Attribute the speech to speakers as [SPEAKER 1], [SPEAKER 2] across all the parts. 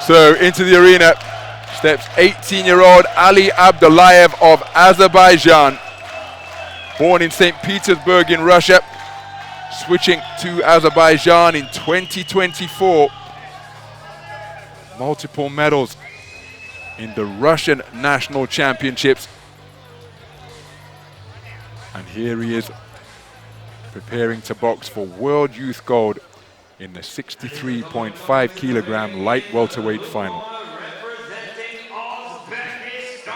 [SPEAKER 1] So into the arena steps 18-year-old Ali Abdullaev of Azerbaijan. Born in St. Petersburg in Russia, switching to Azerbaijan in 2024. Multiple medals in the Russian national championships. And here he is preparing to box for World Youth Gold in the 63.5 kilogram light welterweight final.
[SPEAKER 2] Representing Uzbekistan,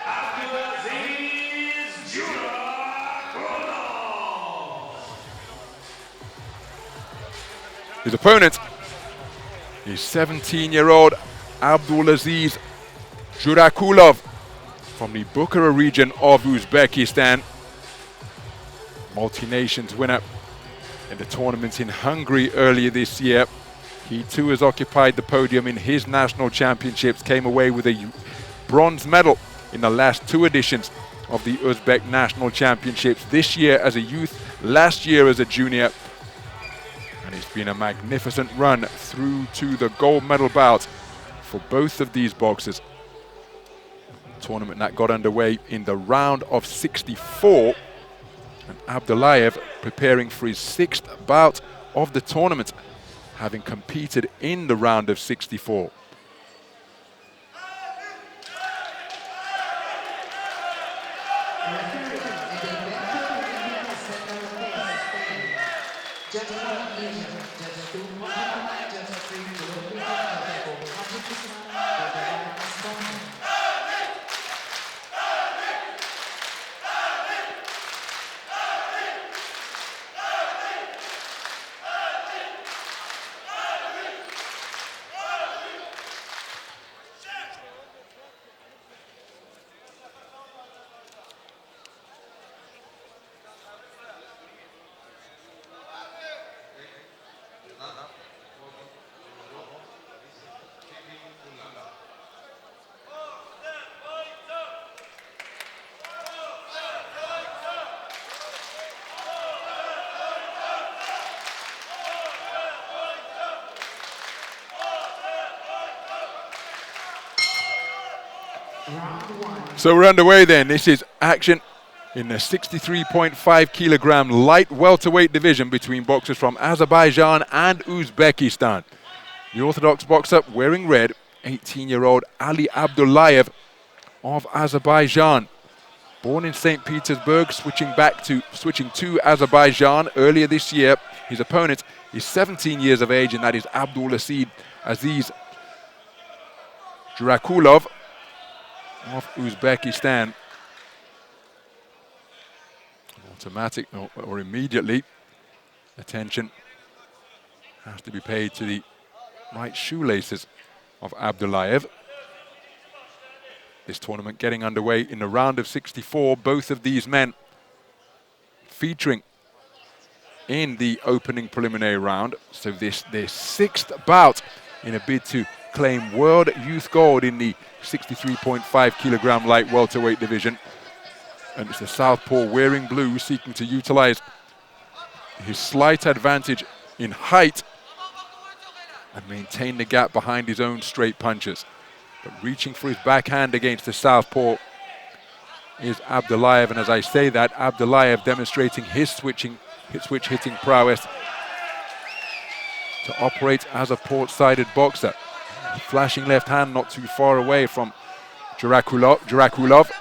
[SPEAKER 2] ABDULLAZIZ JURAKULOV.
[SPEAKER 1] His opponent is 17-year-old ABDULLAZIZ JURAKULOV from the Bukhara region of Uzbekistan. Multi-nations winner in the tournament in Hungary earlier this year. He too has occupied the podium in his national championships, came away with a bronze medal in the last two editions of the Uzbek national championships, this year as a youth, last year as a junior. And it's been a magnificent run through to the gold medal bout for both of these boxers. Tournament that got underway in the round of 64, and Abdullaev preparing for his 6th bout of the tournament, having competed in the round of 64. So we're underway then. This is action in the 63.5 kilogram light welterweight division between boxers from Azerbaijan and Uzbekistan. The orthodox boxer wearing red, 18-year-old Ali Abdullaev of Azerbaijan. Born in St. Petersburg, switching to Azerbaijan earlier this year. His opponent is 17 years of age, and that is AZE JURAKULOV of Uzbekistan. Automatic or immediately, attention has to be paid to the right shoelaces of Abdullaev. This tournament getting underway in the round of 64. Both of these men featuring in the opening preliminary round. So this their 6th bout in a bid to claim World Youth Gold in the 63.5 kilogram light welterweight division. And it's the southpaw wearing blue seeking to utilize his slight advantage in height and maintain the gap behind his own straight punches. But reaching for his backhand against the southpaw is Abdullaev, and as I say that, Abdullaev demonstrating his switch hitting prowess to operate as a port-sided boxer. Flashing left hand not too far away from JURAKULOV.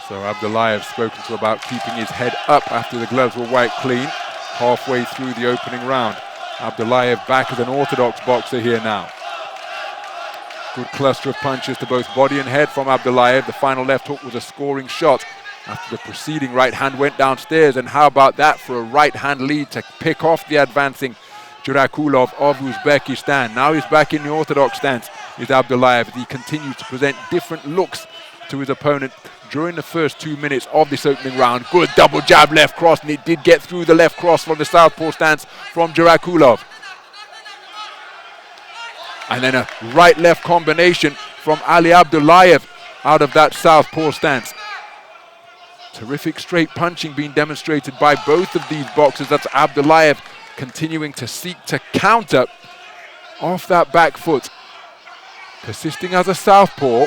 [SPEAKER 1] So Abdullaev spoken to about keeping his head up after the gloves were wiped clean halfway through the opening round. Abdullaev back as an orthodox boxer here now. Good cluster of punches to both body and head from Abdullaev. The final left hook was a scoring shot after the preceding right hand went downstairs. And how about that for a right hand lead to pick off the advancing JURAKULOV of Uzbekistan. Now he's back in the orthodox stance, is Abdullaev, as he continues to present different looks to his opponent during the first 2 minutes of this opening round. Good double jab left cross, and it did get through the left cross from the southpaw stance from JURAKULOV. And then a right-left combination from Ali Abdullaev out of that southpaw stance. Terrific straight punching being demonstrated by both of these boxers. That's Abdullaev continuing to seek to counter off that back foot. Persisting as a southpaw.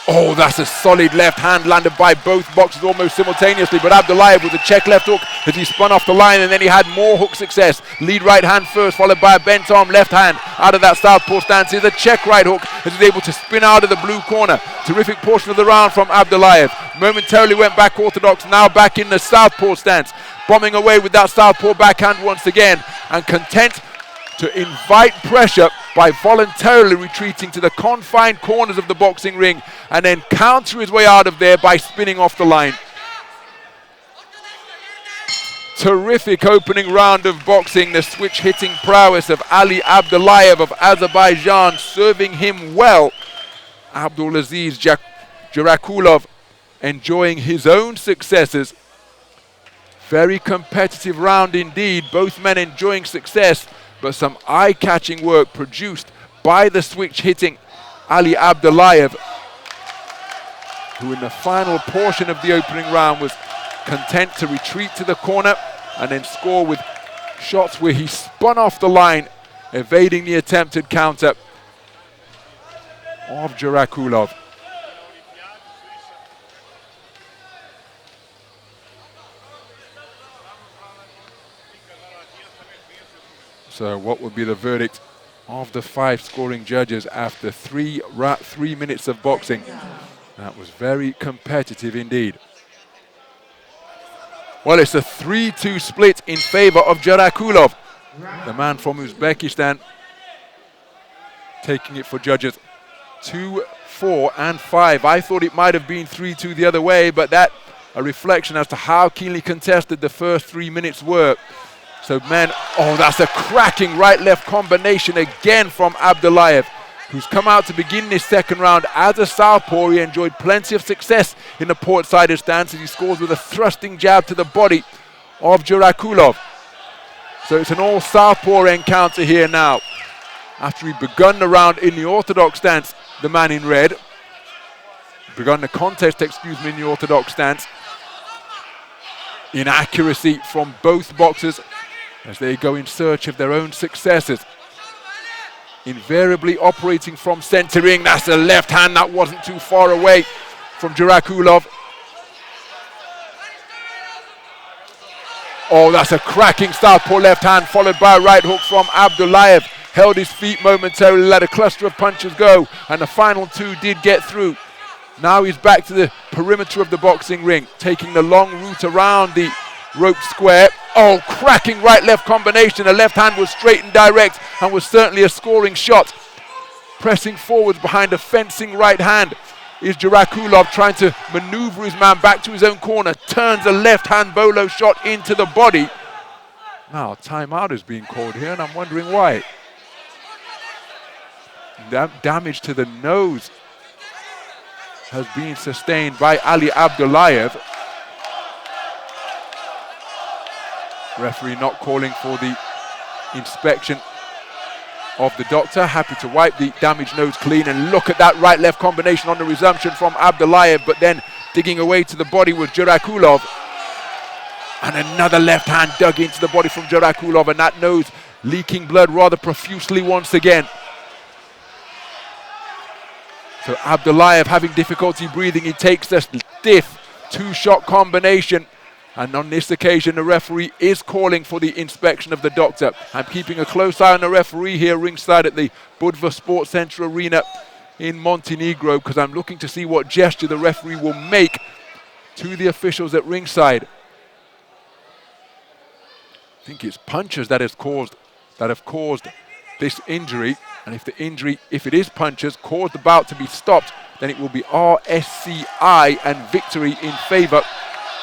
[SPEAKER 1] Oh, that's a solid left hand landed by both boxers almost simultaneously, but Abdullaev with a check left hook as he spun off the line, and then he had more hook success. Lead right hand first, followed by a bent arm left hand out of that southpaw stance. Here's a check right hook as he's able to spin out of the blue corner. Terrific portion of the round from Abdullaev. Momentarily went back orthodox, now back in the southpaw stance. Bombing away with that southpaw backhand once again, and content to invite pressure by voluntarily retreating to the confined corners of the boxing ring and then counter his way out of there by spinning off the line. Terrific opening round of boxing. The switch hitting prowess of Ali Abdullaev of Azerbaijan serving him well. Abdulaziz JURAKULOV enjoying his own successes. Very competitive round indeed. Both men enjoying success, but some eye-catching work produced by the switch-hitting Ali Abdullaev, who in the final portion of the opening round was content to retreat to the corner and then score with shots where he spun off the line, evading the attempted counter of JURAKULOV. So what would be the verdict of the 5 scoring judges after 3 minutes of boxing? That was very competitive indeed. Well, it's a 3-2 split in favor of JURAKULOV, the man from Uzbekistan, taking it for judges 2, 4, and 5. I thought it might have been 3-2 the other way, but that a reflection as to how keenly contested the first 3 minutes were. So, man, oh, that's a cracking right-left combination again from Abdullaev, who's come out to begin this second round as a southpaw. He enjoyed plenty of success in the port-sided stance as he scores with a thrusting jab to the body of JURAKULOV. So it's an all-southpaw encounter here now. After he'd begun the round in the orthodox stance, the man in red, begun the contest, in the orthodox stance. Inaccuracy from both boxers as they go in search of their own successes. Invariably operating from centering. That's a left hand that wasn't too far away from JURAKULOV. Oh, that's a cracking southpaw left hand followed by a right hook from Abdullaev. Held his feet momentarily, let a cluster of punches go, and the final 2 did get through. Now he's back to the perimeter of the boxing ring, taking the long route around the rope square. Oh, cracking right-left combination. The left hand was straight and direct and was certainly a scoring shot. Pressing forwards behind a fencing right hand is JURAKULOV, trying to maneuver his man back to his own corner. Turns a left-hand bolo shot into the body. Now, timeout is being called here, and I'm wondering why. Damage to the nose has been sustained by Ali Abdullaev. Referee not calling for the inspection of the doctor. Happy to wipe the damaged nose clean, and look at that right-left combination on the resumption from Abdullaev, but then digging away to the body was JURAKULOV. And another left hand dug into the body from JURAKULOV, and that nose leaking blood rather profusely once again. So Abdullaev having difficulty breathing. He takes a stiff 2-shot combination. And on this occasion, the referee is calling for the inspection of the doctor. I'm keeping a close eye on the referee here ringside at the Budva Sports Center Arena in Montenegro, because I'm looking to see what gesture the referee will make to the officials at ringside. I think it's punches that have caused this injury. And if the injury, if it is punches, caused the bout to be stopped, then it will be RSCI and victory in favor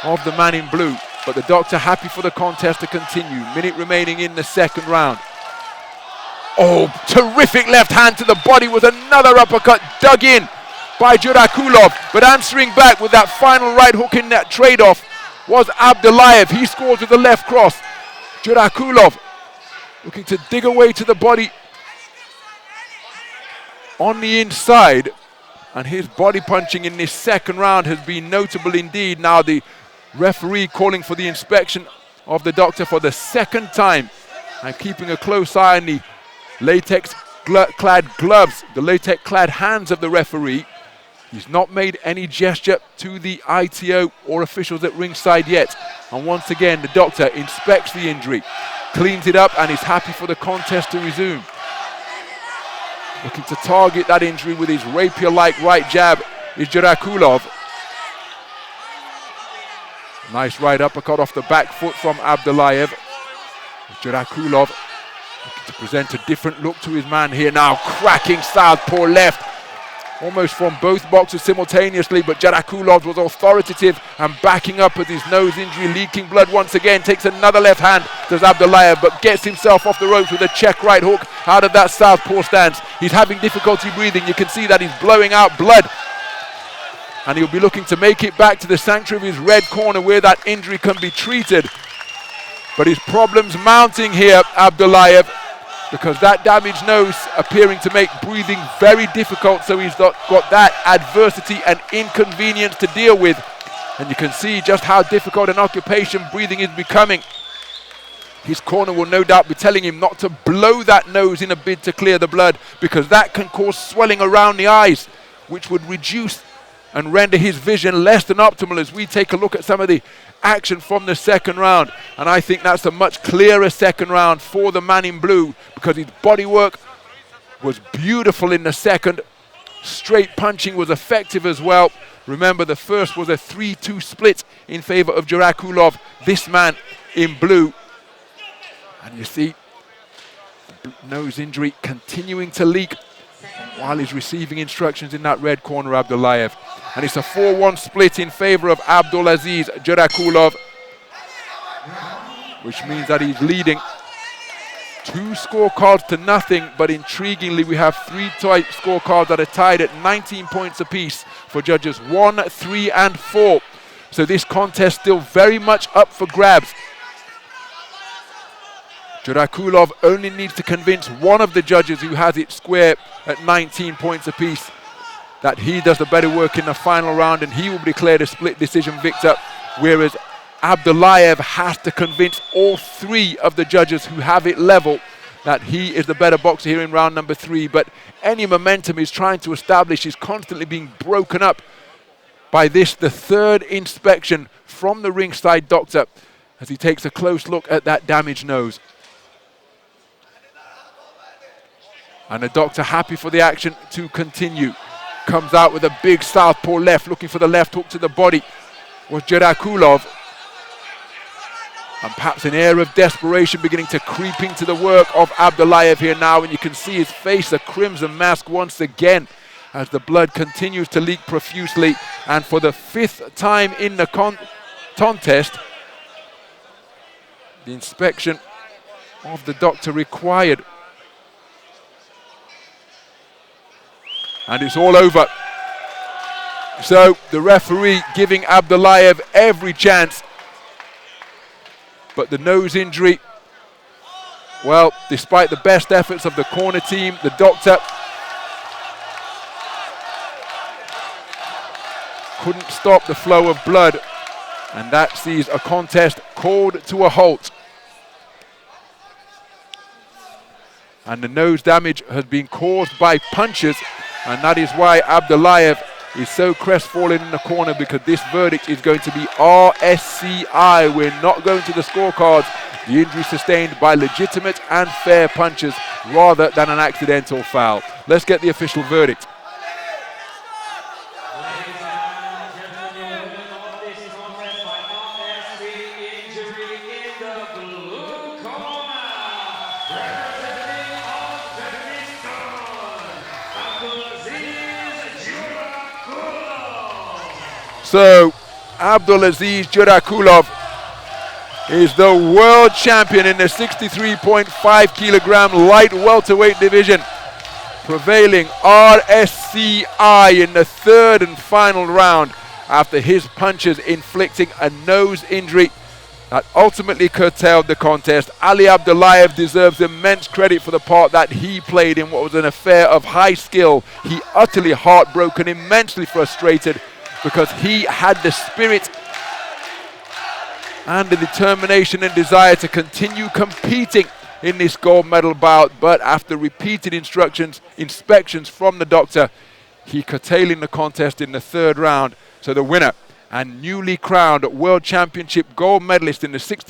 [SPEAKER 1] of the man in blue. But the doctor happy for the contest to continue. Minute remaining in the second round. Oh, terrific left hand to the body with another uppercut dug in by JURAKULOV. But answering back with that final right hook in that trade-off was Abdullaev. He scores with the left cross. JURAKULOV looking to dig away to the body on the inside. And his body punching in this second round has been notable indeed. Now the referee calling for the inspection of the doctor for the second time and keeping a close eye on the latex-clad gloves, the latex-clad hands of the referee. He's not made any gesture to the ITO or officials at ringside yet. And once again, the doctor inspects the injury, cleans it up, and is happy for the contest to resume. Looking to target that injury with his rapier-like right jab is JURAKULOV. Nice right uppercut off the back foot from ABDULLAEV. JURAKULOV looking to present a different look to his man here now. Cracking southpaw left. Almost from both boxers simultaneously, but JURAKULOV was authoritative and backing up with his nose injury, leaking blood once again. Takes another left hand, does ABDULLAEV, but gets himself off the ropes with a check right hook out of that southpaw stance. He's having difficulty breathing. You can see that he's blowing out blood. And he'll be looking to make it back to the sanctuary of his red corner where that injury can be treated. But his problem's mounting here, ABDULLAEV, because that damaged nose appearing to make breathing very difficult, so he's got that adversity and inconvenience to deal with. And you can see just how difficult an occupation breathing is becoming. His corner will no doubt be telling him not to blow that nose in a bid to clear the blood, because that can cause swelling around the eyes, which would reduce and render his vision less than optimal as we take a look at some of the action from the second round. And I think that's a much clearer second round for the man in blue, because his body work was beautiful in the second. Straight punching was effective as well. Remember, the first was a 3-2 split in favor of JURAKULOV, this man in blue. And you see the nose injury continuing to leak while he's receiving instructions in that red corner, ABDULLAEV. And it's a 4-1 split in favor of ABDULLAZIZ JURAKULOV, which means that he's leading 2 scorecards to nothing. But intriguingly, we have 3 type scorecards that are tied at 19 points apiece for judges 1, 3, and 4. So this contest still very much up for grabs. JURAKULOV only needs to convince one of the judges who has it square at 19 points apiece that he does the better work in the final round, and he will be declared a split decision victor, whereas ABDULLAEV has to convince all 3 of the judges who have it level that he is the better boxer here in round number 3. But any momentum he's trying to establish is constantly being broken up by this, the 3rd inspection from the ringside doctor, as he takes a close look at that damaged nose. And the doctor, happy for the action to continue, comes out with a big southpaw left, looking for the left hook to the body was JURAKULOV. And perhaps an air of desperation beginning to creep into the work of ABDULLAEV here now, and you can see his face a crimson mask once again as the blood continues to leak profusely. And for the 5th time in the contest, the inspection of the doctor required. And it's all over. So the referee giving ABDULLAEV every chance. But the nose injury, well, despite the best efforts of the corner team, the doctor couldn't stop the flow of blood. And that sees a contest called to a halt. And the nose damage has been caused by punches. And that is why ABDULLAEV is so crestfallen in the corner, because this verdict is going to be RSCI. We're not going to the scorecards. The injury sustained by legitimate and fair punches rather than an accidental foul. Let's get the official verdict. So, Abdulaziz JURAKULOV is the world champion in the 63.5 kilogram light welterweight division, prevailing RSCI in the 3rd and final round after his punches inflicting a nose injury that ultimately curtailed the contest. Ali Abdullaev deserves immense credit for the part that he played in what was an affair of high skill. He utterly heartbroken, immensely frustrated, because he had the spirit and the determination and desire to continue competing in this gold medal bout, but after repeated inspections from the doctor, he curtailing the contest in the third round. So the winner and newly crowned World Championship gold medalist in the 60